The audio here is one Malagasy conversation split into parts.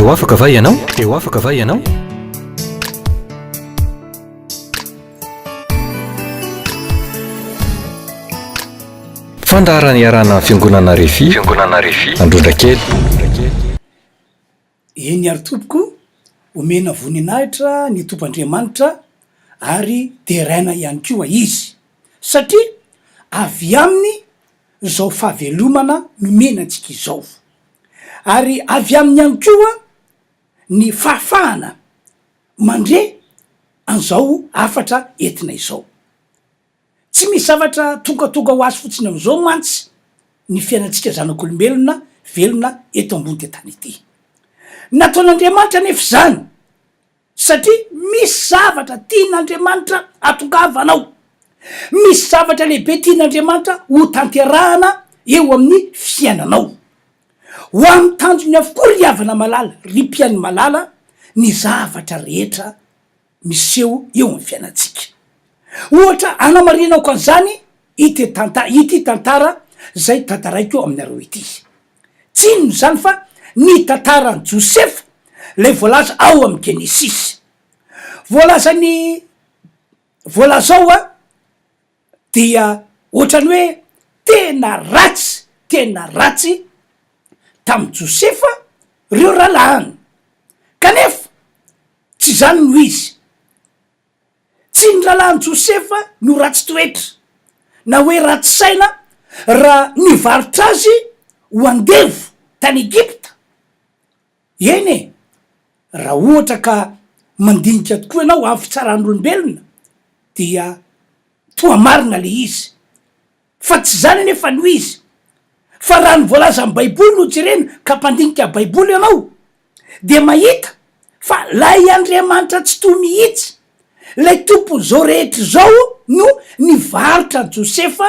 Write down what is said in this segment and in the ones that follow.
eo afaka va ianao eo afaka va ianao fandarany iarana fiangonana refi androndra kely eny ary tompoko omena voninahitra ny tompandriamanitra ary deraina ihany koa izy satria avy aminy zao fahavelomana nomena antsika izao ary avy aminy ihany koa ny fahafahana mandre an'izao afatra entina izao tsy misy zavatra tongatonga ho azy fotsiny am'izao mantsy ny fiainantsika zanak'olombelona velona eto ambony ty tany ity nataon'andriamanitra nefa zany satria misy zavatra tian'andriamanitra atongavanao misy zavatra lehibe tian'andriamanitra ho tanterahana eo amin'ny fiainanao ho amin'ny tanjony avokoa ry havana malala ry mpiainy malala ny zavatra rehetra miseho eo amin'ny fiainatsika ohatra anamarinako an'izany ity tantara zay tantaraiko amin'ny areo ity tsy ino zany fa ny tantarany Josefa le voalaza ao amin'ny Genesis voalazao a dia ohatrany hoe tena ratsy tamy Josefa reo ralahany kanefa tsy zany no izy tsy ny ralahany Josefa no ratsy toetra na hoe ratsy saina raha nivarotra azy ho andevo tany Egypta eny raha ohatra ka mandinika tokoa ianao amin'ny fitsaran'olombelona dia toa marina le izy fa tsy zany nefa no izy fa raha ny voalaza amin'ny baiboly no jerena ka mpandinika baiboly ianao de mahita fa lay Andriamanitra tsy toa mihitsy lay tompony zao rehetra zao no nivarotra Josefa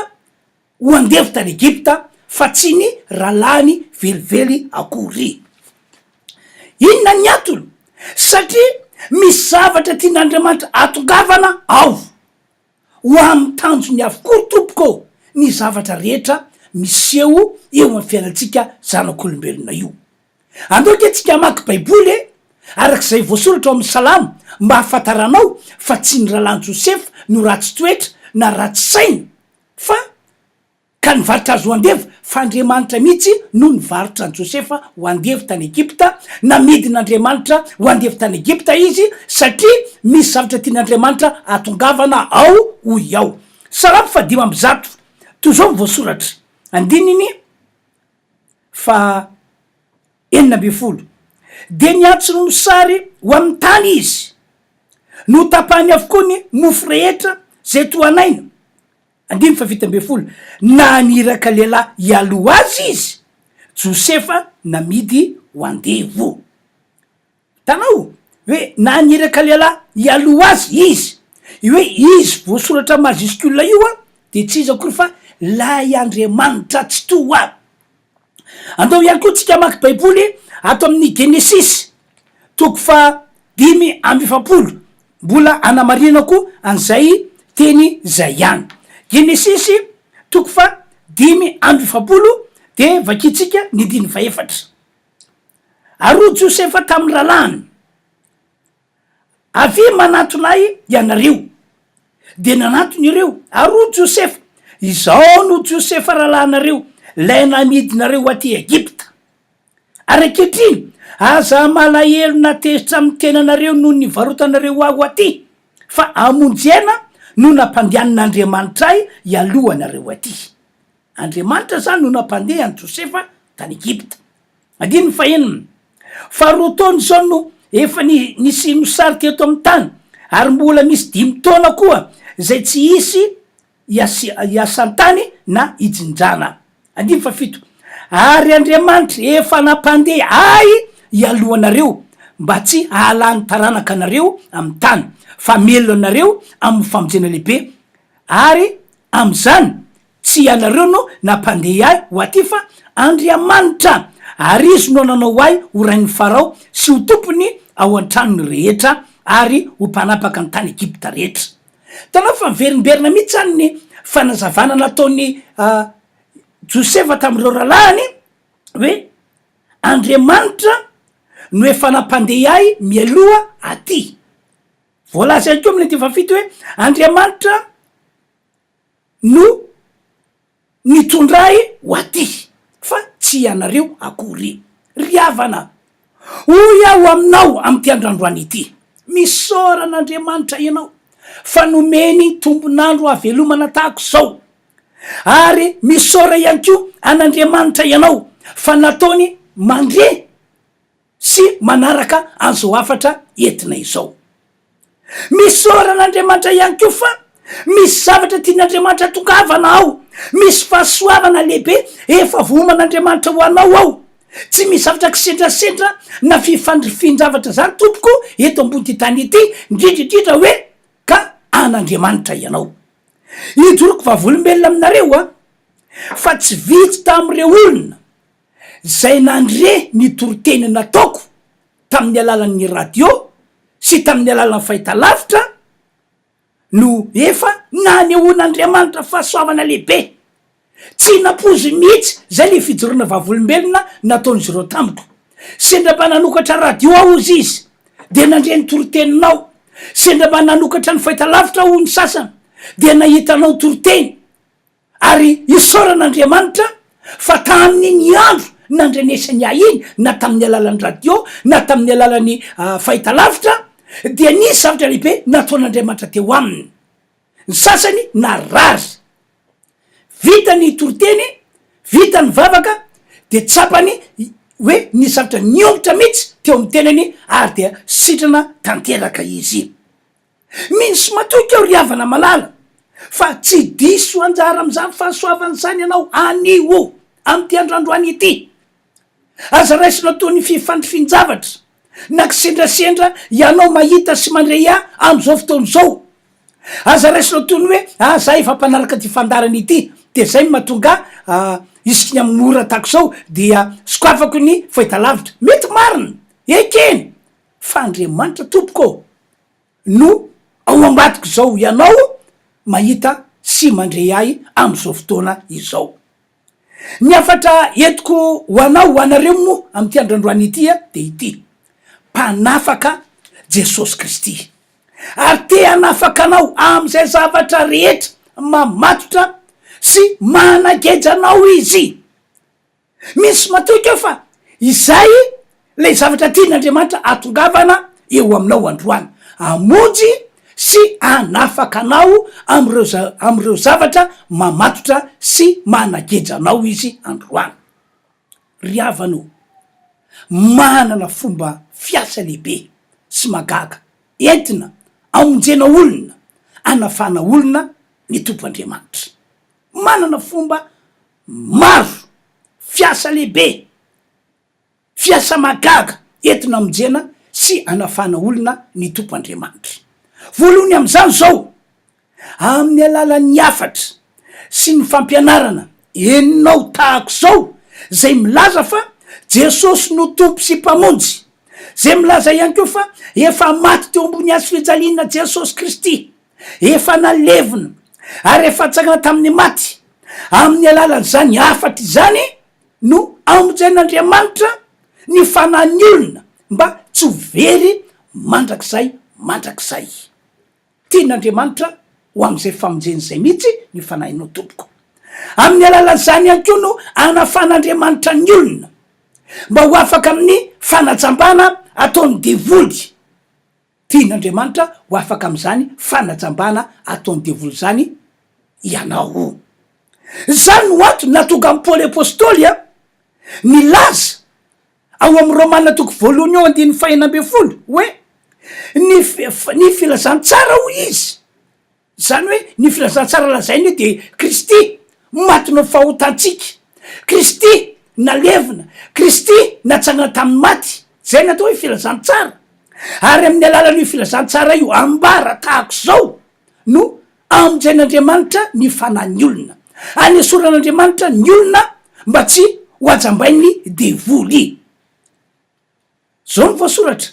ho andevo tany Egypta fa tsy ny ralahany velively akory inona ny antony satria misy zavatra tian'Andriamanitra atongavana ao ho amin'ny tanjony avokoa tompoko ny zavatra rehetra miseho eo amin'ny fiainantsika zanak'olombelona io andoka tsika maky baiboly arak'izay voasoratra ao amin'ny salamo mba hafantaranao fa tsy ny ralahany Josefa no ratsy toetra na ratsy saina fa ka nivarotra azy ho andevo fa Andriamanitra mihitsy no nivarotra ny Josefa ho andevo tany Egypta namidin'Andriamanitra ho andevo tany Egypta izy satria misy zavatra tian'Andriamanitra atongavana ao hoy ao salamo fa 5 toy zao ny voasoratra andininy fa 9 de niantsony mosary ho amin'ny tany izy no tapahany avokoa ny mofo rehetra zay toanaina 5 na niraka lehilahy ialoha azy izy Josefa namidy ho andevo tanao hoe na niraka lehilahy ialoha azy izy hoe izy voasoratra majuscule io a de tsy izy akory fa lay Andriamanitra tsy toa andao ihany koa tsika maky baiboly ato amin'ny Genesis 5:7 mbola anamarinako an'izay teny zay ihany Genesis 5:7 de vakitsika ny 14 aro Josefa tamy ralahany avy manatonay ianareo de nanatony ireo aro Josefa izao no Josefa ralahanareo lay namidinareo aty Egypta araketriny aza malahelo natezitra amin'ny tenanareo noho ny varotanareo aho aty fa amonjena no nampandehanin'Andriamanitra ay ialohanareo aty Andriamanitra zany no nampandehany Josefa tany Egypta adiny fa rotony zao no efa nisy nosary teto amin'ny tany ary mbola misy 5 taona koa zay tsy hisy iasantany na ijinjana 7 ary Andriamanitra efa nampandeha ay ialohanareo mba tsy ahalany taranaka anareo amin'ny tany fa melo anareo amin'ny famonjena lehibe ary am'izany tsy anareo no nampandeha ay ho aty fa Andriamanitra ary izy no nanao ay ho rain'ny Farao sy ho tompony ao an-tranony rehetra ary ho mpanapaka ny tany Egypta rehetra tanao fa miverimberina mihitsy zany ny fanazavana nataony Josefa tamin'ireo ralahany hoe Andriamanitra no efa nampandeha ahy mialoha aty. Voalaza ihany koa amin'ny ty fafito hoe Andriamanitra no nitondray ho aty fa tsy ianareo akory. Ry havana, hoy aho aminao am'ty androandroany ity, misaoran'Andriamanitra ianao fa nomeny tombonandro avelomana tahako zao, ary misaora ihany ko an'Andriamanitra ianao fa nataony mandre sy manaraka an'izao afatra entina izao. Misaoran'Andriamanitra ihany ko fa misy zavatra tian'Andriamanitra tongavana ao, misy fahasoavana lehibe efa voman'Andriamanitra ho anao ao. Tsy misy zavatra kisendrasendra na fifandrifinjavatra zany tompoko eto ambony ty tany ity, indrindrindrindra hoe ka an'Andriamanitra ianao. Idoroko vavolombelona aminareo fa tsy vitsy tam'ireo olona zay nandre ny toroteny nataoko tamin'ny alalan'ny radio sy tamin'ny alalan'ny fahitalavitra no efa nanehoan'Andriamanitra fahasoavana lehibe. Tsy napozy mihitsy zay le fijoroana vavolombelona nataon'izy ireo tamiko. Sendra nanokatra radio ao izy de nandre ny toroteninao, sendra nanokatra ny fahitalavitra ho ny sasany de nahitanao toroteny, ary isaoran'Andriamanitra fa tamin'iny andro nandrenesany ahy iny na tamin'ny alalan'ny radio na tamin'ny alalan'ny fahitalavitra dia nisy zavatra lehibe nataon'Andriamanitra teo aminy. Ny sasany narary, vita ny toroteny, vita ny vavaka, de tsapany hoe nisy zavatra niongotra mihitsy teo amin'ny tenany ary dia sitrana tanteraka izy. Misy matoky ao ry havana malala fa tsy diso anjara am'zany fahasoavany zany ianao anio am'ty androandroany ity. Aza raisina toy ny fifandrifinjavatra na kisendrasendra ianao mahita sy mandre am'izao fotoana zao. Aza raisina toy ny hoe za efa mpanaraka ty fandarany ity, de zay mahatonga isika amin'ny ora tahako zao dia sokafako ny fahitalavitra. Mety marina, ekeny, fa Andriamanitra tompoko no ao ambadiko zao ianao mahita sy mandre ahy am'izao fotoana izao. Ny afatra entiko ho anao ho anareo moa am'ty androandroany ity de ity: mpanafaka Jesosy Kristy, ary te hanafaka anao am'izay zavatra rehetra mamatotra sy manageja anao izy. Misy matoky eo fa izay le zavatra tian'Andriamanitra atongavana eo aminao androany, amonjy sy anafaka anao am'ireo zavatra mamatotra sy manageja anao izy androany. Ry havano, manana fomba fiasa lehibe sy magaga entina amonjena olona, anafana olona ny tompo'Andriamanitra. Manana fomba maro, fiasa lehibe, fiasa magaga entina amonjena sy anafana olona ny tompo'Andriamanitra. Voalohany am'izany zao, amin'ny alalan'ny afatra sy ny fampianarana eninao tahako zao zay milaza fa Jesosy no tompo sy mpamonjy, zay milaza ihany koa fa efa maty teo ambony hazo fijaliana Jesosy Kristy, efa nalevina ary efa tsangana tamin'ny maty. Amin'ny alalan'izany afatra izany no amonjen'Andriamanitra ny fanahin'ny olona mba tsy ho very mandrakizay. Tian'Andriamanitra ho am'izay famonjeny zay mihitsy ny fanahinao tompoko. Amin'ny alalan'izany ihany koa no anafan'Andriamanitra ny olona mba ho afaka amin'ny fanajambana ataony devoly. Tian'Andriamanitra ho afaka am'izany fanajambana ataony devoly zany ianao. Zany no antony natonga amin'ny Paoly apôstôly milaza ao amin'ny Romana toko 8:1-10 hoe ny filazantsara ho izy. Zany hoe ny filazantsara lazainy de Kristy matinao fahotantsika, Kristy nalevina, Kristy natsangana tamin'ny maty, zay natao hoe filazantsara. Ary amin'ny alalan'io filazantsara io ambara tahako zao no amonjen'Andriamanitra ny fanahin'ny olona, anesoran'Andriamanitra ny olona mba tsy ho ajambainy devoly. Zao ny voasoratra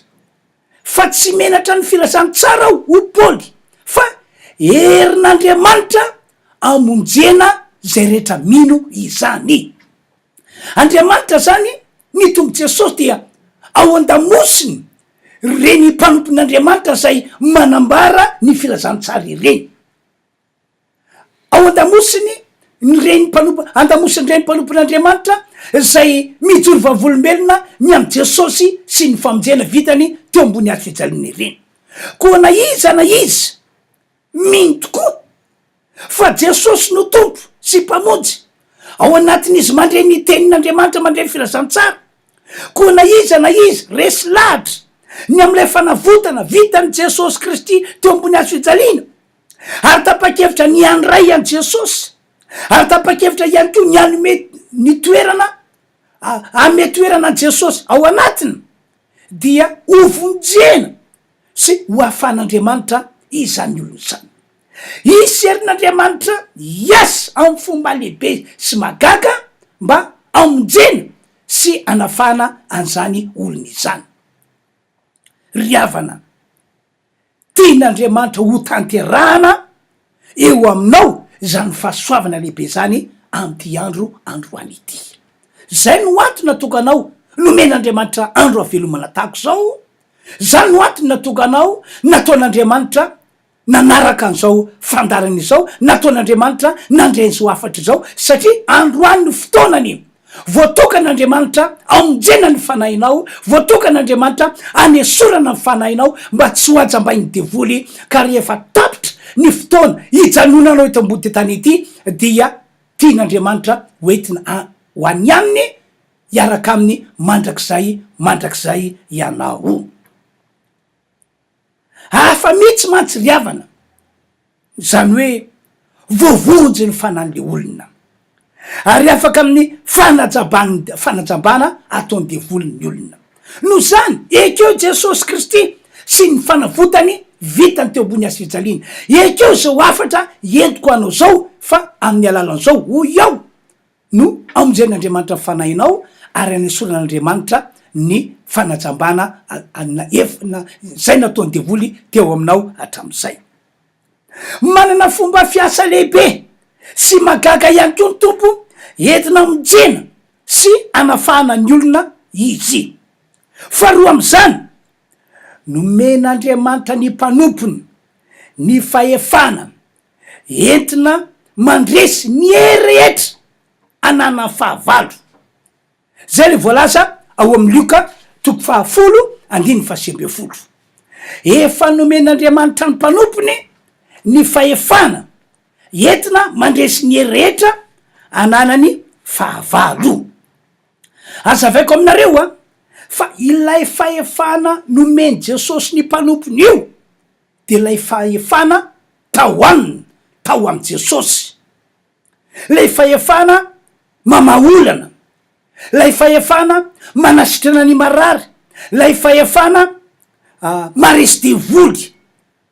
fa tsy menatra ny filazantsara ho Paoly, fa herin'Andriamanitra amonjena zay rehetra mino izany. Andriamanitra zany ny tombo Jesosy dia ao an-damosiny reny mpanompon'Andriamanitra zay manambara ny filazantsara ireny. Ao an-damosiny reny an-damosiny reny mpanompon'Andriamanitra zay mijoro vavolombelona ny am' Jesosy sy ny famonjena vitany teo ambony azo fijaliana ireny. Koa na izy mino tokoa fa Jesosy no tompo sy mpamonjy ao anatin'izy mandre ny tenin'Andriamanitra mandre ny filazantsara. Koa na izy resy lahatra ny am'ilay fanavotana vitany Jesosy Kristy teo ambony azo fijaliana, ary tapa-kevitra ny andray an Jesosy, ary tapa-kevitra ihany koa ny anome ny toerana ame toerana an Jesosy ao anatiny, dia ovonjena sy ho afan'Andriamanitra izany olona izany. Isy herin'Andriamanitra iasa amin'ny fomba lehibe sy magaga mba amonjena sy anafana an'izany olona izany. Ry havana, tian'Andriamanitra ho tanterahana eo aminao zany fahasoavana lehibe zany am'ty androany ity. Zay no antony natokanao nomen'Andriamanitra andro avelomana tahako zao. Zany no antony natokanao nataon'Andriamanitra nanaraka an'izao fandarana izao, nataon'Andriamanitra nandren'izao afatra izao, satria androany no fotoanany voatokan'Andriamanitra amonjena ny fanahinao, voatokan'Andriamanitra anesorana ny fanahinao mba tsy ho ajambainy devoly, ka rehefa tapitra ny fotoana hijanonanao eto ambony tany ity dia tian'Andriamanitra hoentina ho any aminy hiaraka aminy mandrakizay ianao. Hafa mihitsy mantsy ry havana, zany hoe voavonjy ny fanan'le olona, ary afaka amin'ny fanajambana ataony devoliny olona. No zany ekeo Jesosy Kristy sy ny fanavotany vitany teo ambony azo fijaliana. Ekeo zao afatra entiko anao zao, fa amin'ny alalan'izao hoy ao no amonjen'Andriamanitra fanahinao ary anesoran'Andriamanitra ny fanajambana zay nataony devoly teo aminao hatram'izay. Manana fomba fiasa lehibe sy magaga ihany koa ny tompo entina amonjena sy anafahana ny olona izy. Faharoa am'izany, nomen'Andriamanitra ny mpanompony ny fahefana entina mandresy ny rehetra anana fahavalo. Zay le voalaza ao amin'ny Lioka 10:20. Efa nomen'Andriamanitra ny mpanompony ny fahefana entina mandresy ny rehetra ananany fahavalo. Azavaiko aminareo fa ilay fahefana nomeny Jesosy ny mpanompony io de ilay fahefana tao aminy, tao am' Jesosy. Lay fahefana mamaolana, lay fahefana manasitrana ny marary, lay fahefana maresy devoly.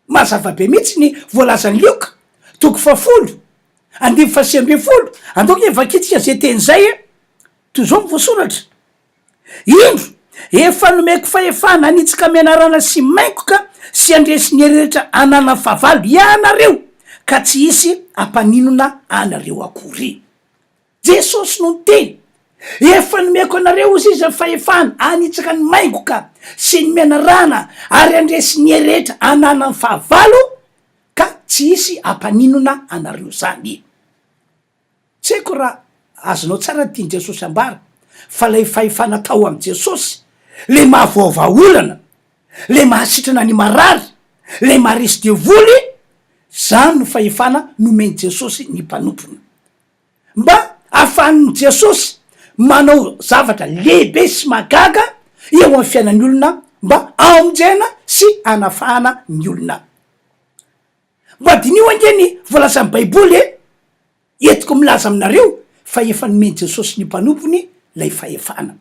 Mazava be mihitsy ny voalazan'ny Lioka 10:20. Andoko evakitsika zay teny zay toy zao mivoasoratra: indro efa nomeko fahefana anitsika mianarana sy maikoka sy andresy ny rehetra anana fahavalo ianareo, ka tsy hisy ampaninona anareo akory. Jesosy no teny efa nomeko anareo izy izy fahefana anitsaka ny maikoka sy ny mianarana ary andresy ny rehetra anana ny fahavalo, ka tsy hisy ampaninona anareo zany. Tsy haiko raha azonao tsara tiany Jesosy ambara, fa lay fahefana tao am' Jesosy, le mahavoavaolana, le mahasitrana ny marary, le maharesy devoly, zany no fahefana nomeny Jesosy ny mpanompony, mba ahafahan'ny Jesosy manao zavatra lehibe sy magaga eo amin'ny fiainan'ny olona, mba amonjena sy anafahana ny olona. Mba dinio angeny voalazan'ny Baiboly entiko milaza aminareo fa efa nomeny Jesosy ny mpanompony lay fahefana.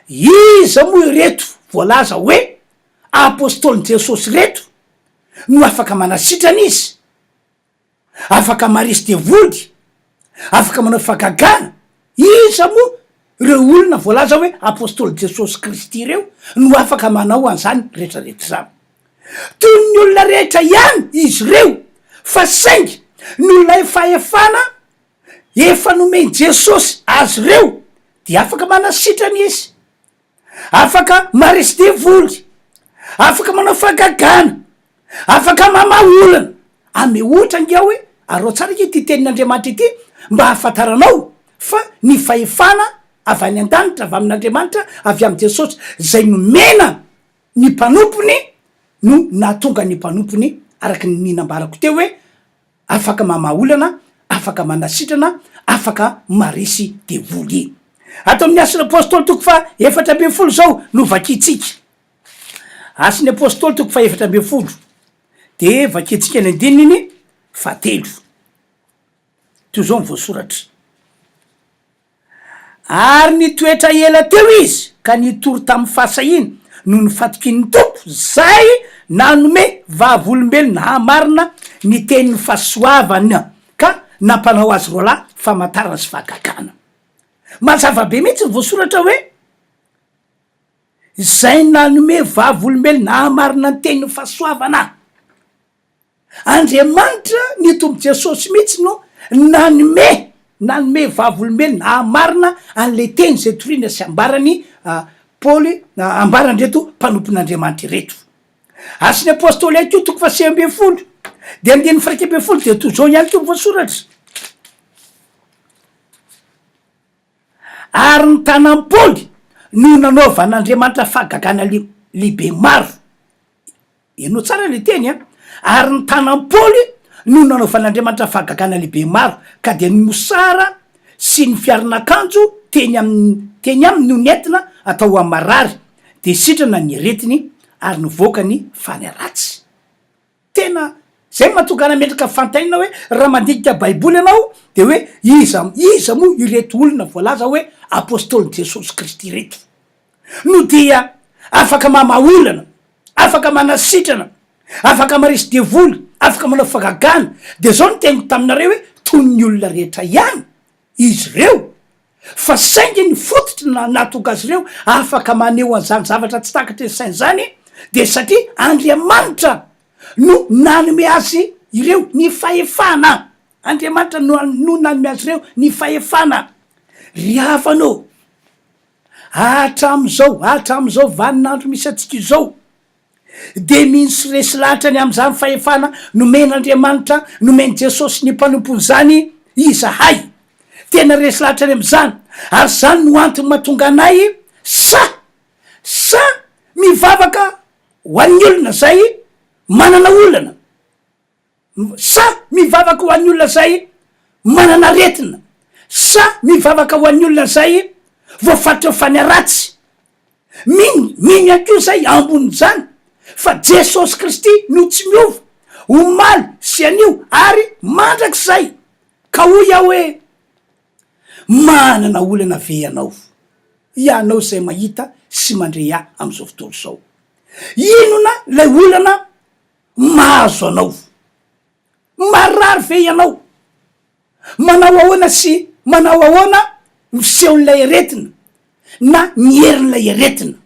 Iza moa reto voalaza hoe apôstôlin' Jesosy reto no afaka manasitrana izy, afaka maresy devoly, afaka manao fagagana. Iza moa reo olona voalaza hoe apôstôlin' Jesosy Kristy reo no afaka manao an'izany rehetrarehetra zany. Toy ny olona rehetra ihany izy reo, fa saingy no lay fahefana efa nomeny Jesosy azy reo dia afaka manasitrana izy, afaka marisy devoly, afaka manao fagagana, afaka mamaolana ame ohatra ngia hoe arao tsara ke ty tenin'Andriamanitra ity mba hafantaranao fa ny fahefana avy any an-danitra avy amin'Andriamanitra avy am' Jesosy zay nomena ny mpanompony no nahatonga ny mpanompony araky ny ninambarako teo hoe afaka mamaolana, afaka manasitrana, afaka marisy devoly. Ato amin'ny asin'ny apôstôly toko fa 7 zao no vakitsika. Asin'ny apôstôly toko fa 7 de vakitsika ny andininy 3 to zao ny voasoratra. Ary nitoetra ela teo izy ka nitory tamin'ny fahasahina no nifatikin'ny tompo zay nanome vavolombelona hamarina ny tenin'ny fahasoavana ka nampanao azy roalahy famantarana sy fahagagana. Mazava be mihitsy ny voasoratra hoe zay nanome vavolombelona hamarina ny tenin'ny fahasoavana. Andriamanitra ny tompo Jesosy mihitsy no nanome vavolombelona hamarina an'le teny zay toriana sy ambarany Paoly ambarany reto mpanompon'Andriamanitra reto. Asin'ny apôstôly ihany ko toko fa 9 de andininy 1 de toy zao ihany ko voasoratra. Ary ny tanan'i Paoly no nanaovan'Andriamanitra fahagagana lehibe maro. Enao tsara le teny a. Ary ny tanan'i Paoly no nanaovan'Andriamanitra fahagagana lehibe maro ka de ny mosara sy ny fiarin'akanjo teny aminy no nentina atao amin'ny marary de sitrana ny aretiny ary nivoaka ny fany ratsy. Tena zay mahatonga nametraka fantaina hoe raha mandikika baiboly ianao de hoe iza moa ireto olona voalaza hoe apôstôly Jesosy Kristy reto no dia afaka mamaolana, afaka manasitrana, afaka marisy devoly, afaka manao fagagana. De zao no teniko taminareo hoe toy ny olona rehetra ihany izy reo, fa saingy ny fototra natonga azy ireo afaka maneho an'izany zavatra tsy takatra ny sainy zany de satria Andriamanitra no nanome azy ireo ny fahefana. Andriamanitra no nanome azy ireo ny fahefana. Ry hafanao hatram'izao vaninandro misy atsika izao de misy resy lahatra ny am'izany fahefana nomen'Andriamanitra, nomeny Jesosy ny mpanompony zany izahay. Tena resy lahatra ny am'izany ary zany no antony mahatonga anay sa mivavaka ho an'ny olona zay manana olana, sa mivavaka ho an'ny olona zay manana aretina, sa mivavaka ho an'ny olona zay voafatotra fany ratsy. Mino akio zay ambony zany fa Jesosy Kristy no tsy miova, omaly sy anio ary mandrak'izay ka hoy aho hoe manana olana ve ianao zay mahita sy mandre ahy am'izao fotoana zao. Inona lay olana mahazo anao? Marary ve ianao? Manao ahoana sy manao ahoana misehon'ilay aretina na mierin'ilay aretina?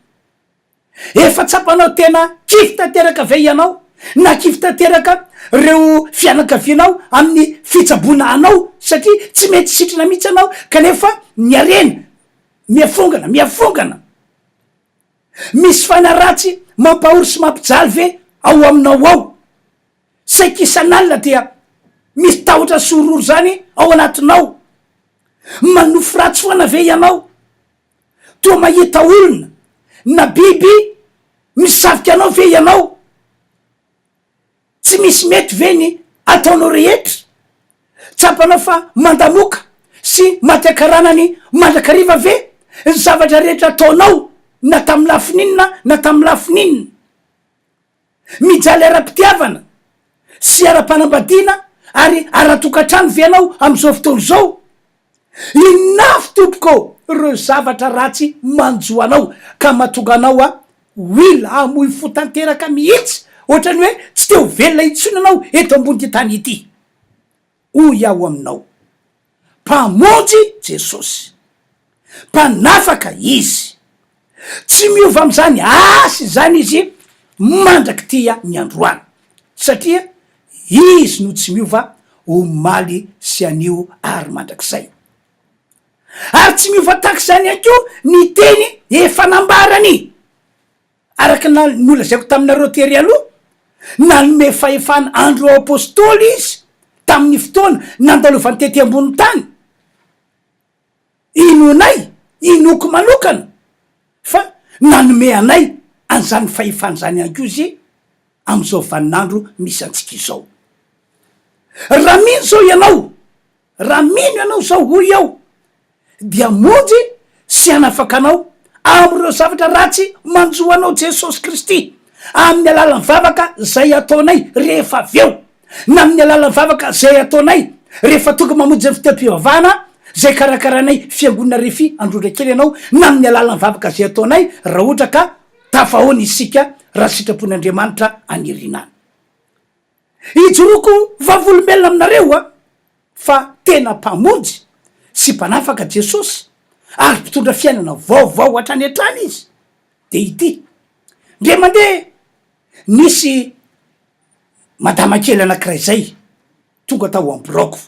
Efa tsapanao tena kify tanteraka ve ianao na kify tanteraka reo fianakavianao amin'ny fitsaboana anao satria tsy mety sitrana mihitsy anao kanefa miarena miafongana misy fanaratsy mampahory sy mampijaly ve ao aminao ao? Saika isan'alina dia misy tahotra sororo zany ao anatinao. Manofo ratsy foana ve ianao? Toa mahita olona na biby misavika anao ve ianao? Tsy misy mety ve ny ataonao rehetra? Tsapanao fa mandamoka sy matekaranany mandrakariva ve ny zavatra rehetra ataonao na tamin'ny lafininina na tamin'ny lafininina? Mijaly ara-pitiavana sy ara-panambadiana ary ara-tokantrano ve ianao am'izao fotoana zao? Inafy tompoko reo zavatra ratsy manjoanao ka mahatonga anao a wila amoy fo tanteraka mihitsy ohatrany hoe tsy teo velona itsony anao eto ambony ty tany ity. Hoy aho aminao, mpamonjy Jesosy, mpanafaka izy, tsy miova am'izany asy zany izy mandraky tia ny androany satria izy no tsy miova omaly sy anio ary mandrak'izay. ary tsy miovataky zany ihany ko ny teny efa nambarany araky nolazaiko taminareo tery aloha nanome fahefana andro apôstôly izy tamin'ny fotoana nandalovany tety ambony tany inonay inoko manokana fa nanome anay an'zany fahefana zany ihany ko izy am'izao vaninandro misy antsika izao. Raha mino zao ianao, raha mino ianao zao hoy ao dia monjy sy anafaka anao am'ireo zavatra ratsy manjo anao Jesosy Kristy amin'ny alalan'ny vavaka zay ataonay rehefa avy eo, na amin'ny alalan'ny vavaka zay ataonay rehefa tonga mamonjy ny fiteam-pivavahana zay karakaranay fiangonana refy androndra kely ianao, na amin'ny alalan'ny vavaka zay ataonay raha ohatra ka tafahoana isika raha sitrapon'Andriamanitra anirinany. Ijoroko vavolombelona aminareo a fa tena mpamonjy sy mpanafaka Jesosy ary mpitondra fiainana vaovao hatrany hatrany izy de ity ndre mandeha nisy madama kely anakiray zay tonga tao amboroko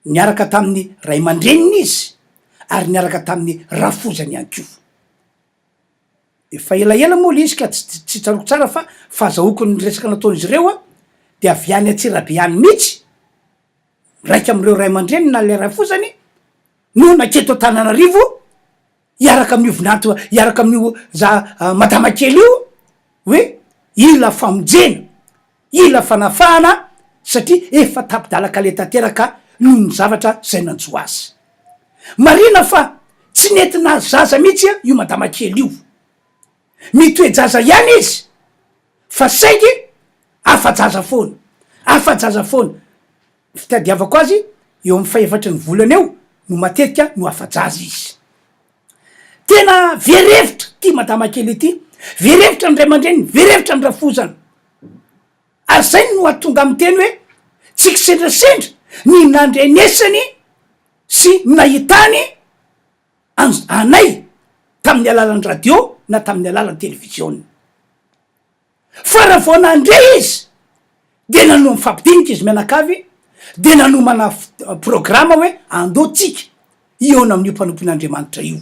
niaraka tamin'ny ray aman-dreniny izy ary niaraka tamin'ny rafozany ihany ko. Efa elaela moa le izy ka tsy tsaroko tsara fa fahazahoako ny resaka nataon'izy ireo a de avy any Antsirabe any mihitsy raiky am'ireo ray aman-dreny na le rafozany no naketo Antananarivo iaraka amin'io vinanto iaraka amin'io madama kely io hoe ila famonjena ila fanafahana satria efa tapidalaka le tanteraka noho ny zavatra zay nanjo azy. Marina fa tsy nentina zaza mihitsy io madama kely io, mitoejaza ihany izy fa saiky afa-jaza foana fitadiavako azy eo amin'ny fahefatry ny volana eo no matetika no afa-jaza izy. Tena verevitra ty madama kely ity, verevitra ny ray aman-dreny, verevitra ny rafozana ary zay no atonga amin'ny teny hoe tsy kisendrasendra ny nandrenesany sy nahitany anay tamin'ny alalan'ny radio na tamin'ny alalan'ny televiziona. Fa raha vao nandre izy de nano mifampidinika izy mianakavy de nanomana programa hoe andotsika iona amin'io mpanompon'Andriamanitra io,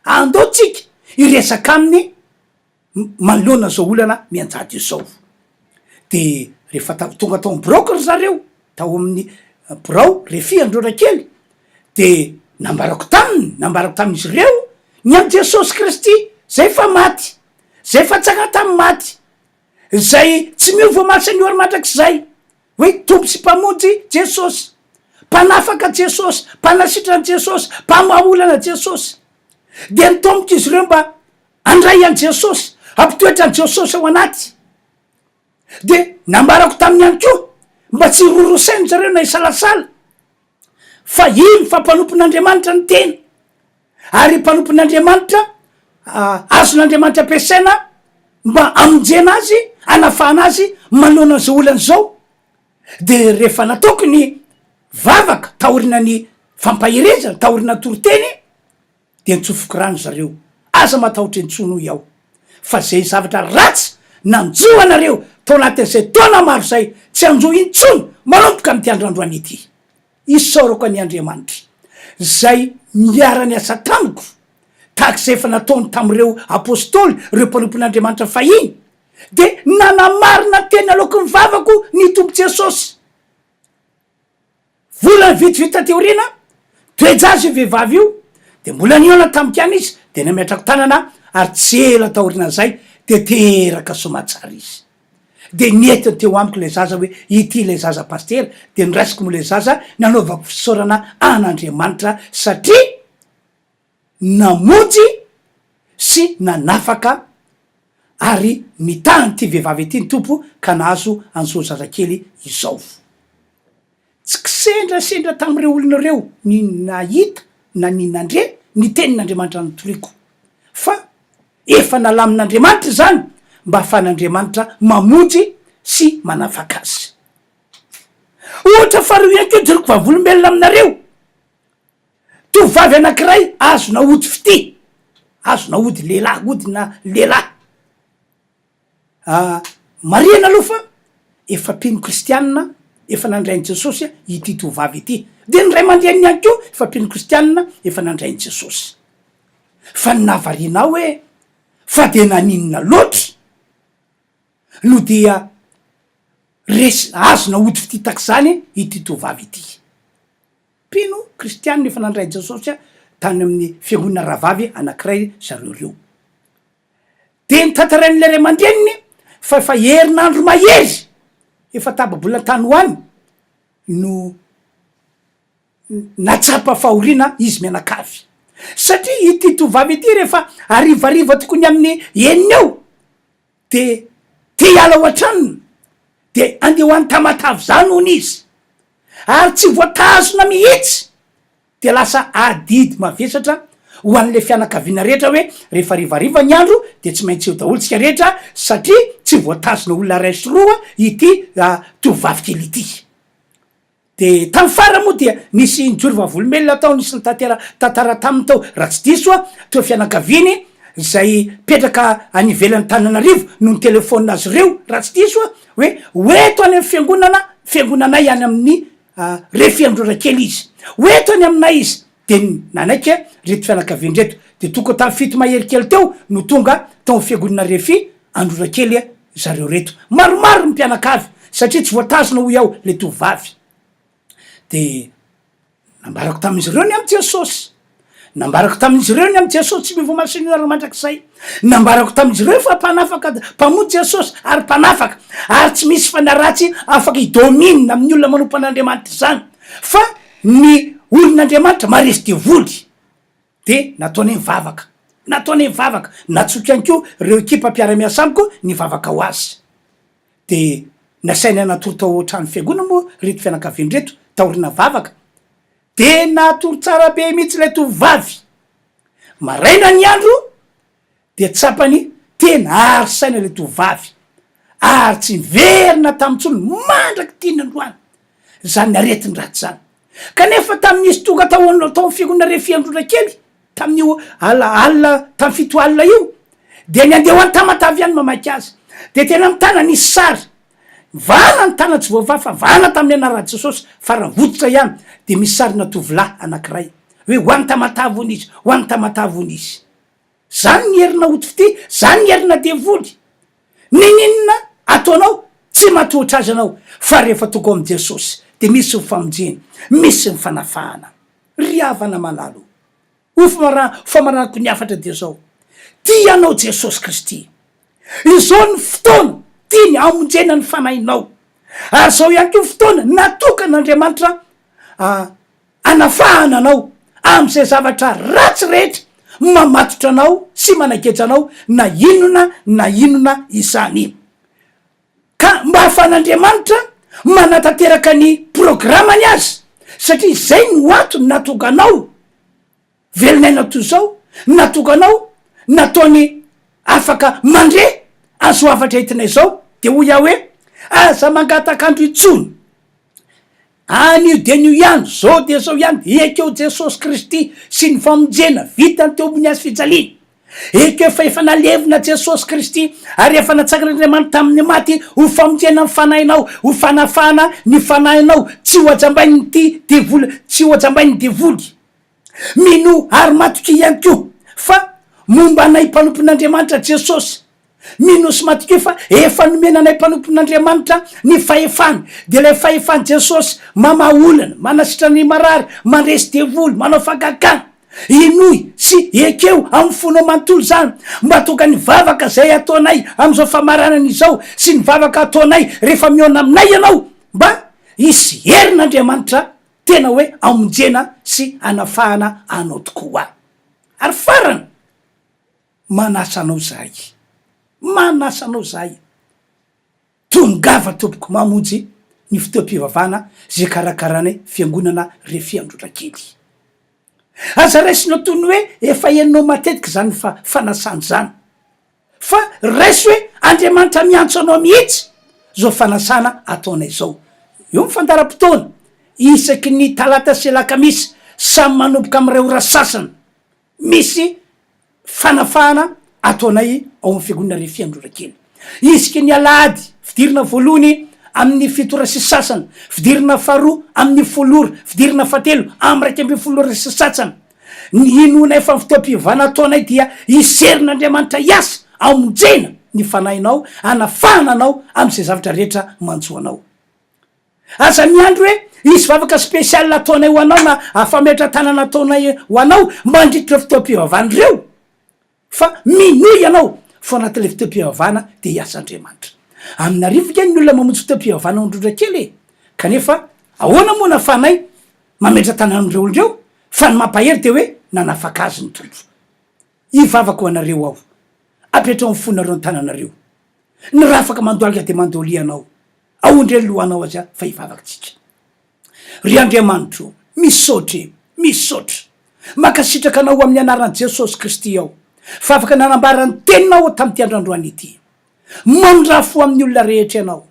andotsika iresaka aminy manoloana zao olana mianjady izao. De rehefa tonga tao amboroko ry zareo tao amin'ny borao refy androndra kely de nambarako tamin'izy ireo ny am Jesosy Kristy zay fa maty, zay fa tsaka tamy maty, zay tsy miova masy ny oro-mandrak'zay hoe tompo sy mpamonjy Jesosy, mpanafaka Jesosy, mpanasitrany Jesosy, mpamaolana Jesosy. De nitomboka izy ireo mba andray an Jesosy, ampitoetra an Jesosy ao anaty. De nambarako taminy ihany ko mba tsy rorosainy zareo na isalasala fa iny fa mpanompon'Andriamanitra ny tena ary mpanompon'Andriamanitra azon'Andriamanitra ampiasaina mba amonjena azy, anafahana azy manoloana zao olana zao. De rehefa nataoko ny vavaka taorina ny fampahirezana, taorina toroteny de nitsofoko rano zareo, aza matahotra intsono iaho fa zay zavatra ratsy nanjo anareo tao anatin'izay taona maro zay tsy anjo intsono manomboka am'ty androandroany ity. Isaorako any Andriamanitra zay miarany asa tamiko tahak'izay efa nataony tamin'ireo apôstôly, ireo mpanompon'Andriamanitra fahiny de nanamarina tena aloako ny vavako ny tompo Jesosy. Volany vitivita teorina toejazy io vehivavy io de mbola niona tamiko any izy de nametrako tanana ary tsy ela taorina zay de teraka somatsara izy de nietiny teo amiko le zaza hoe ity le zaza pastera de niraisiko mo le zaza nanaovako fisaorana an'Andriamanitra satria namonjy sy nanafaka ary nitany ty vehivavy ity ny tompo ka nahazo an'izao zazakely izao. Tsy kisendrasendra tamin'ireo olona reo ny nahita na ny nandre ny tenin'Andriamanitra nitoriko fa efa nalamin'Andriamanitra zany mba ahafan'Andriamanitra mamonjy sy manafaka azy. Ohatra faharoa ihany ko doriko vavolombelona aminareo, tovavy anakiray azo naody fity, azo naody lehilahy, odina lehilahy. Mariana aloha fa efa mpino kristianina, efa nandrainy Jesosy ity tovavy ity, de ny ray aman-dreniny ihany ko fampiny kristianina efa nandrainy jesosy fa ny nahavariana hoe fa de naninona loatra no dia azona ody fititaka zany ity tovavy ity pino kristianina efa nandrainy jesosy tany amin'ny fiangonana rahavavy anankiray zareo reo de nitantarain'le ray aman-dreniny fa efa herinandro mahery efa tababola tany hoany no natsapa fahoriana izy mianakavy satria ity tovavy ity rehefa arivariva tokony amin'ny eniny eo de te hiala ao an-tranony de andeha ho any tamatavy zany hony izy ary tsy voatazona mihitsy de lasa adidy mavesatra ho an'le fianakaviana rehetra hoe rehefa rivariva ny andro de tsy maintsy eo daholo tsika rehetra satria tsy voatazona olona ray sy roa ity tovavy kely ity de tamy fara moa dia nisy nijory vavolombelona tao nisy tantara taminy tao raha tsy diso teo fianakaviny zay petraka any ivelan'ny Tananarivo no ny telefona azy reo raha tsy diso hoe oeto any amin'ny fiangonanay any amin'ny refy androrakely izy oeto any aminay izy de nanaiky reto fianakaviny reto de toko tamy fito maherikely teo no tonga tao fiangonana refy androrakely zareo reto maromaro ny mpianakavy satria tsy voatazona ho iaho le tovavy de nambarako tamin'izy reo ny amy jesosy nambarako tamin'izy reo ny amy jesosy tsy mivo masinina raha mandrakizay nambarako tamin'izy reo fa mpanafaka mpamoty jesosy ary mpanafaka ary tsy misy fanaratsy afaka idominina amin'ny olona manompo an'Andriamanitra zany fa ny olon'Andriamanitra maresy devoly de nataony mivavaka natsoky ihany ko reo ekipa mpiara-miasa amiko nivavaka ho azy de nasainy anatoro tao trano fiangonana moa reto fianakaviny reto taorina vavaka de natoro tsara be mihitsy le tovavy maraina ny andro de tsapany tena ary saina le tovavy ary tsy verina tamintsolo mandraky tiany androany zany aretiny raty zany kanefa tamin'isy tonga tao fiangonana refy androrakely tamin'io alina tamy fito alina io de ny andeha ho any tamatavy any mamaky azy de tena mitana nisy sary vana ny tana tsy voava fa vana tamin'ny anarany jesosy fa raha vototra ihany de misy sarina tovolahy anankiray hoe ho any tamatavy hony izy zany ny herina otifity zany ny herina devoly ninina ataonao tsy matohitra azy anao fa rehefa tonga am jesosy de misy ny famonjeny misy ny fanafahana riavana malalo famananako ny afatra de zao tia anao jesosy kristy izao ny fotoana tiany amonjena ny fanahinao ary zao ihany ko fotoana natokan'Andriamanitra anafahana anao am'izay zavatra ratsy rehetra mamatotra anao sy managetra anao na inona izany ka mba hafan'Andriamanitra manatanteraka ny programany azy satria zay no antony natoganao velonayna toy zao natoganao nataony afaka mandre azo afatra hitinay zao de ho iaho hoe aza mangatakandro itsony anio de nio ihany zao de zao ihany ekeo jesosy kristy sy ny famonjena vitany teo ambony azy fijaliana ekeo fa efa nalevina jesosy kristy ary efa natsakan'Andriamanitra tamin'ny maty ho famonjena ny fanahinao ho fanafana ny fanahinao tsy ho ajambainy ty devoly tsy ho ajambainy devoly mino ary matoky ihany ko fa momba nay mpanompon'Andriamanitra jesosy mino sy matoky fa efa nomena nay mpanompon'Andriamanitra ny fahefany de le fahefany jesosy mamaolana manasitra ny marary mandresy devoly manao fagagana inoy sy ekeo amin'ny fonao manontolo zany mba tonga ny vavaka zay ataonay am'izao famaranana izao sy ny vavaka ataonay rehefa miona aminay ianao mba isy herin'Andriamanitra tena hoe amonjena sy anafahana anao tokoa ary farany manasanao zahay tongava tompoko mamonjy ny fotoam-pivavahana zay karakaranay fiangonana refy androrakely aza raisinao tony hoe efa enonao matetiky zany fa fanasany zany fa raisy hoe Andriamanitra miantso anao mihitsy zao fanasana ataonay zao io mifantara-potoana isaky ny talata sy lakamisy samy manomboka am'ray ora sasany misy fanafahana ataonay ao amin'ny fiangonana refy androrakely isaky ny alahady fidirina voalohany amin'ny fitora sy sasany fidirina faharoa amin'ny folora fidirina fatelo amy raiky amby folora sy sasany ny inona efa ny fotoam-pivana ataonay dia iserin'Andriamanitra iasa amonjena ny fanahinao anafahananao am'izay zavatra rehetra manjoanao aza miandro hoe isy vavaka spesialy ataonay ho anao na afametra tanana ataonay ho anao mandritra fotoam-pivavana reo fa minoy ianao fo anatin'le fotoam-pivavana de ias'Andriamanitra amin'arivo geny ny olona mamonjy fotoam-pivavana ondrodra kely kanefa ahoana moa na fanay mametra tanana am'ireo olondreo fa ny mampahery de hoe nanafaka azy ny tompo ivavako anareo aho apetra mifonareo ny tananareo ny raha afaka mandoalika de mandolianao aondre lohanao azy fa ivavakytsika ry Andriamanitro misaotra makasitraka anao amin'ny anaran'i Jesosy Kristy ao fa afaka nanambarany teninao tamin'ity androandroany ity mandrafo amin'ny olona rehetra ianao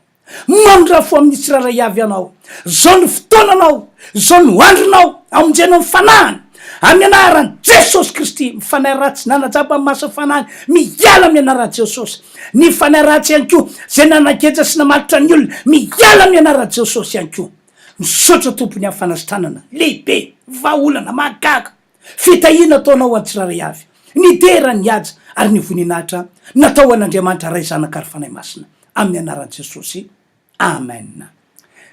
mandrafo amin'ny tsiraray avy ianao zao ny fotoananao zao ny andronao amonjenao mifanahany amin'ny anaran'i Jesosy Kristy mifanay ratsy nanajaba amin'ny maso fanahany miala amin'ny anaran'i Jesosy ny fanay ratsy ihany ko zay nanagetra sy namalitra ny olona miala amin'ny anaran'i Jesosy ihany ko misaotra tompony amin'ny fanasitranana lehibe vaolana mahagaga fitahina ataonao any tsiraray avy ny dera ny aja ary ny voninahitra natao an'Andriamanitra ray zanaka ary fanay masina amin'ny anaran'i Jesosy amen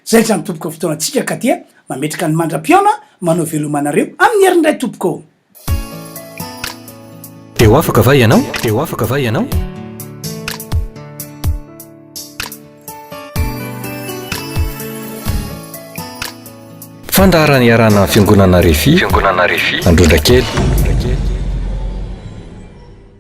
zay zany tompoko fotoanantsika ka dia mametraka ny mandra-piona manao velomanareo amin'ny herindray tompoko teo afaka va ianao fandarany iarana fiangonana refi androndra kely